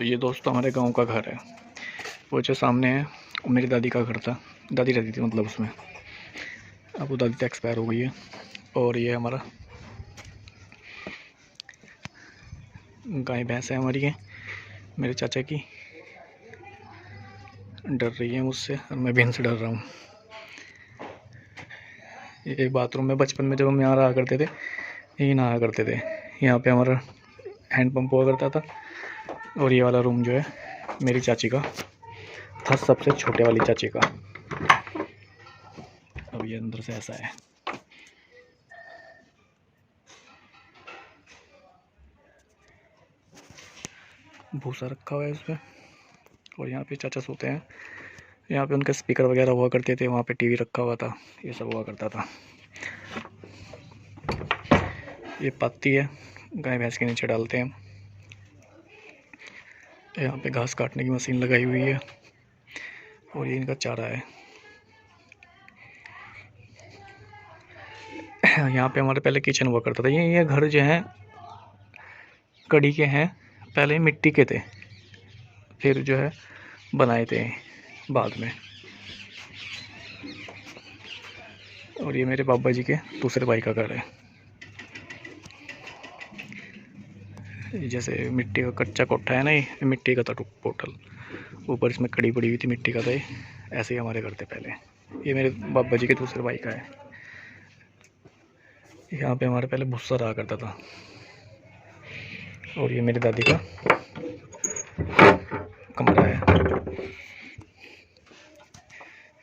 तो ये दोस्तों हमारे गांव का घर है। वो जो सामने है वो मेरी दादी का घर था। दादी रहती थी मतलब उसमें। अब वो दादी तो एक्सपायर हो गई है। और ये हमारा गाय भैंस है हमारी है, मेरे चाचा की। डर रही है मुझसे और मैं भी इनसे डर रहा हूँ। ये बाथरूम में बचपन में जब हम यहाँ रहा करते थे, यहीं नहाया करते थे। यहाँ पे हमारा हैंड पंप हुआ करता था। और ये वाला रूम जो है मेरी चाची का था, सबसे छोटे वाली चाची का। अब ये अंदर से ऐसा है। भूसा रखा हुआ है उसमें। और यहाँ पे चाचा सोते हैं। यहाँ पे उनके स्पीकर वगैरह हुआ करते थे, वहाँ पे टीवी रखा हुआ था, ये सब हुआ करता था। ये पाती है, गाय भैंस के नीचे डालते हैं। यहाँ पे घास काटने की मशीन लगाई हुई है और ये इनका चारा है। यहाँ पे हमारे पहले किचन हुआ करता था। ये घर जो है कड़ी के हैं, पहले मिट्टी के थे, फिर जो है बनाए थे बाद में। और ये मेरे बाबा जी के दूसरे भाई का घर है। जैसे मिट्टी का कच्चा कोठा है ना, ये मिट्टी का था टोटल। ऊपर इसमें कड़ी पड़ी हुई थी, मिट्टी का था ये। ऐसे ही हमारे घर थे पहले। ये मेरे बाबा जी के दूसरे भाई का है। यहाँ पे हमारे पहले भुस्सा रहा करता था। और ये मेरी दादी का कमरा है।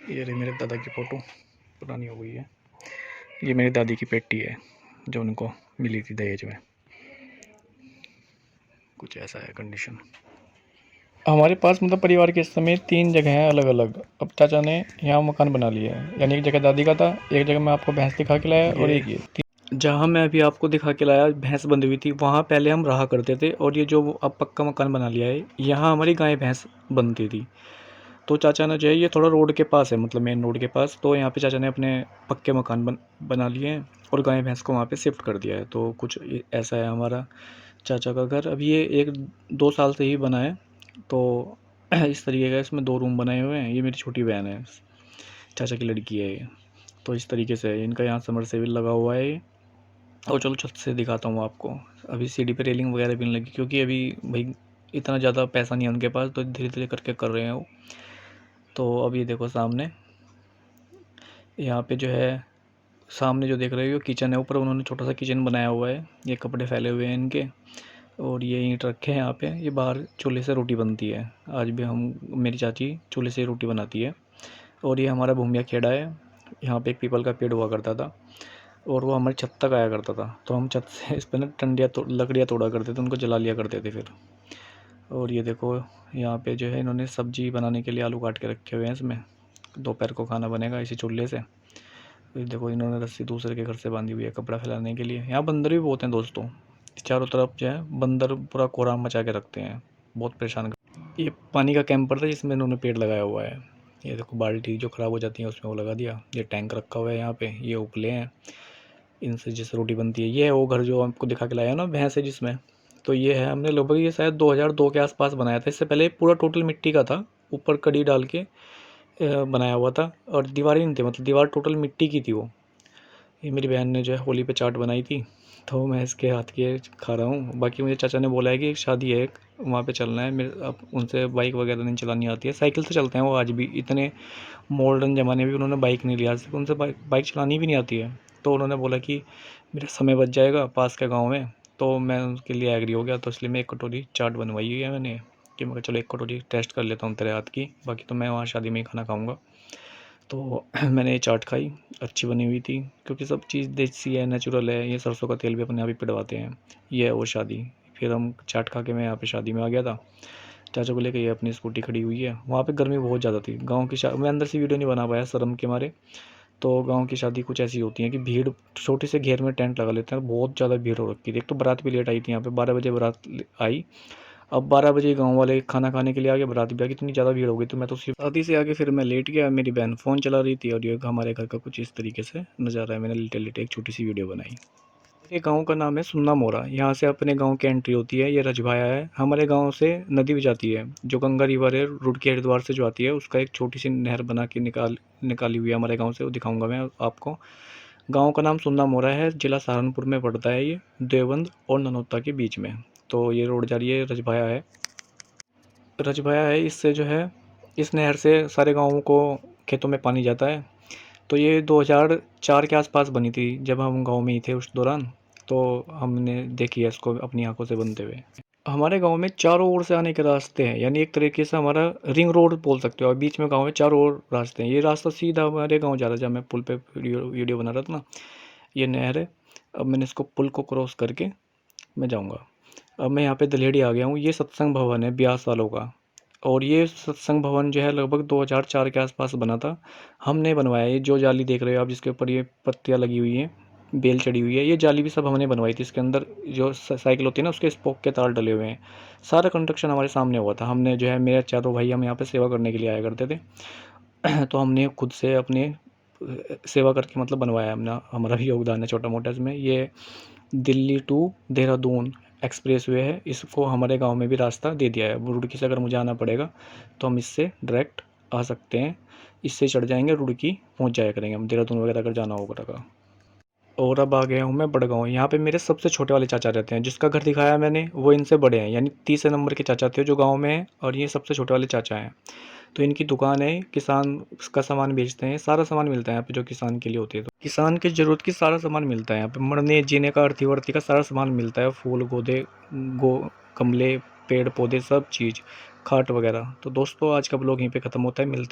ये रही मेरे दादा की फ़ोटो, पुरानी हो गई है। ये मेरी दादी की पेटी है जो उनको मिली थी दहेज में। कुछ ऐसा है कंडीशन। हमारे पास मतलब परिवार के समय 3 जगह हैं अलग अलग। अब चाचा ने यहाँ मकान बना लिया है, यानी एक जगह दादी का था, एक जगह मैं आपको भैंस दिखा के लाया, और एक ये जहाँ मैं अभी आपको दिखा के लाया भैंस बंधी हुई थी, वहाँ पहले हम रहा करते थे। और ये जो अब पक्का मकान बना लिया है, यहाँ हमारी गाय भैंस बनती थी। तो चाचा ने जो है, ये थोड़ा रोड के पास है, मतलब मेन रोड के पास, तो यहाँ पे चाचा ने अपने पक्के मकान बना लिए हैं और गाय भैंस को वहाँ पे शिफ्ट कर दिया है। तो कुछ ऐसा है हमारा चाचा का घर। अभी ये 1-2 साल से ही बना है। तो इस तरीके का इसमें 2 रूम बनाए हुए हैं। ये मेरी छोटी बहन है, चाचा की लड़की है ये। तो इस तरीके से है। इनका यहाँ समरसेबिल लगा हुआ है ये। और चलो छत से दिखाता हूँ आपको। अभी सीढ़ी पे रेलिंग वगैरह भी नहीं लगी, क्योंकि अभी भाई इतना ज़्यादा पैसा नहीं है उनके पास, तो धीरे धीरे करके कर रहे हैं वो। तो अब ये देखो सामने, यहाँ पे जो है सामने जो देख रहे हो किचन है। ऊपर उन्होंने छोटा सा किचन बनाया हुआ है। ये कपड़े फैले हुए हैं इनके, और ये ईंट रखे हैं यहाँ पे। ये बाहर चूल्हे से रोटी बनती है। आज भी मेरी चाची चूल्हे से रोटी बनाती है। और ये हमारा भूमिया खेड़ा है। यहाँ पे एक पीपल का पेड़ हुआ करता था और वो हमारी छत तक आया करता था। तो हम छत से इस पर ना लकड़ियाँ तोड़ा करते थे, उनको जला लिया करते थे फिर। और ये देखो यहाँ पे जो है इन्होंने सब्जी बनाने के लिए आलू काट के रखे हुए हैं इसमें। दोपहर को खाना बनेगा इसी चूल्हे से। तो देखो इन्होंने रस्सी दूसरे के घर से बांधी हुई है कपड़ा फैलाने के लिए। यहाँ बंदर भी बहुत हैं दोस्तों, चारों तरफ जो है बंदर पूरा कोहराम मचा के रखते हैं, बहुत परेशान कर। ये पानी का कैंपर था जिसमें इन्होंने पेड़ लगाया हुआ है। ये देखो बाल्टी जो ख़राब हो जाती है उसमें वो लगा दिया। ये टैंक रखा हुआ है यहाँ पे। ये उपले हैं, इनसे जिससे रोटी बनती है। ये है वो घर जो आपको दिखा के लाया ना भैंस है जिसमें। तो ये है, हमने लगभग ये शायद 2002 के आसपास बनाया था। इससे पहले पूरा टोटल मिट्टी का था, ऊपर कड़ी डाल के बनाया हुआ था। और दीवारें नहीं थी, मतलब दीवार टोटल मिट्टी की थी वो। ये मेरी बहन ने जो है होली पे चाट बनाई थी, तो मैं इसके हाथ की खा रहा हूँ। बाकी मुझे चाचा ने बोला है कि एक शादी है, एक वहाँ पे चलना है मेरे। अब उनसे बाइक वगैरह नहीं चलानी आती है, साइकिल से चलते हैं वो आज भी। इतने मॉडर्न ज़माने में भी उन्होंने बाइक नहीं लिया, सिर्फ उनसे बाइक चलानी भी नहीं आती है। तो उन्होंने बोला कि मेरा समय बच जाएगा पास के गाँव में, तो मैं उनके लिए एग्री हो गया। तो इसलिए मैं 1 कटोरी चाट बनवाई हुई है मैंने, कि मैं चलो 1 कटोरी टेस्ट कर लेता हूँ तेरे हाथ की। बाकी तो मैं वहाँ शादी में ही खाना खाऊँगा। तो मैंने ये चाट खाई, अच्छी बनी हुई थी, क्योंकि सब चीज़ देसी है, नेचुरल है। ये सरसों का तेल भी अपने आप ही पिड़वाते हैं। ये है वो शादी। फिर हम चाट खा के मैं यहाँ पे शादी में आ गया था। चाचा को लेके ये अपनी स्कूटी खड़ी हुई है। वहाँ पे गर्मी बहुत ज़्यादा थी। गाँव की मैं अंदर से वीडियो नहीं बना पाया शर्म के मारे। तो गाँव की शादी कुछ ऐसी होती है कि भीड़, छोटे से घेर में टेंट लगा लेते हैं। बहुत ज़्यादा भीड़ हो रखी थी। एक तो बारात भी लेट आई थी यहाँ पे, 12 बजे बारात आई। अब 12 बजे गाँव वाले खाना खाने के लिए आ गए, बारात भी आ गई। इतनी ज़्यादा भीड़ हो गई, तो मैं तो शादी से आके फिर मैं लेट गया। मेरी बहन फ़ोन चला रही थी। और ये हमारे घर का कुछ इस तरीके से नज़ारा है। मैंने लेटे लेटे एक छोटी सी वीडियो बनाई। ये गांव का नाम है सुन्ना मोरा। यहाँ से अपने गांव की एंट्री होती है। ये रजभाया है। हमारे गांव से नदी भी जाती है जो गंगा रिवर है, रुड़की हरिद्वार से जो आती है, उसका एक छोटी सी नहर बना के निकाली हुई है हमारे गांव से, वो दिखाऊंगा मैं आपको। गांव का नाम सुन्ना मोरा है, जिला सहारनपुर में पड़ता है ये, देवबंद और ननौता के बीच में। तो ये रोड जा रही है, रजभाया है। रजभाया है, इससे जो है, इस नहर से सारे गाँवों को खेतों में पानी जाता है। तो ये 2004 के आसपास बनी थी, जब हम गाँव में ही थे उस दौरान। तो हमने देखी है इसको अपनी आंखों से बनते हुए। हमारे गांव में चारों ओर से आने के रास्ते हैं, यानी एक तरीके से हमारा रिंग रोड बोल सकते हो। और बीच में गांव में चारों ओर रास्ते हैं। ये रास्ता सीधा हमारे गांव जा रहा है। जब मैं पुल पे वीडियो बना रहा था ना, ये नहर है। अब मैंने इसको पुल को क्रॉस करके मैं जाऊँगा। अब मैं यहाँ पे दलेहड़ी आ गया हूँ। ये सत्संग भवन है ब्यास वालों का। और ये सत्संग भवन जो है लगभग 2004 के आसपास बना था। हमने बनवाया। ये जो जाली देख रहे हो आप, जिसके ऊपर ये पत्तियाँ लगी हुई हैं, बेल चढ़ी हुई है, ये जाली भी सब हमने बनवाई थी। इसके अंदर जो साइकिल होती है ना, उसके स्पोक के तार डले हुए हैं। सारा कंस्ट्रक्शन हमारे सामने हुआ था। हमने जो है, मेरे चारों भाई हम यहाँ पे सेवा करने के लिए आया करते थे। तो हमने खुद से अपने सेवा करके मतलब बनवाया हमने। हमारा भी योगदान है छोटा मोटा इसमें। ये दिल्ली टू देहरादून एक्सप्रेसवे है। इसको हमारे गांव में भी रास्ता दे दिया है। रुड़की से अगर मुझे आना पड़ेगा तो हम इससे डायरेक्ट आ सकते हैं। इससे चढ़ जाएंगे, रुड़की पहुंच जाया करेंगे हम, देहरादून वगैरह अगर जाना होगा। और अब आ गया हूँ मैं बड़गांव। यहाँ पे मेरे सबसे छोटे वाले चाचा रहते हैं। जिसका घर दिखाया मैंने, वो इनसे बड़े हैं, यानी तीसरे नंबर के चाचा थे जो गाँव में हैं, और ये सबसे छोटे वाले चाचा हैं। तो इनकी दुकान है, किसान का सामान बेचते हैं। सारा सामान मिलता है यहाँ पे जो किसान के लिए होती है। तो किसान की ज़रूरत की सारा सामान मिलता है यहाँ पे। मरने जीने का, अर्थी वर्ती का सारा सामान मिलता है। फूल पौधे, गमले, पेड़ पौधे, सब चीज़, खाट वगैरह। तो दोस्तों, आज का ब्लॉग यहीं पे ख़त्म होता है। मिलते हैं।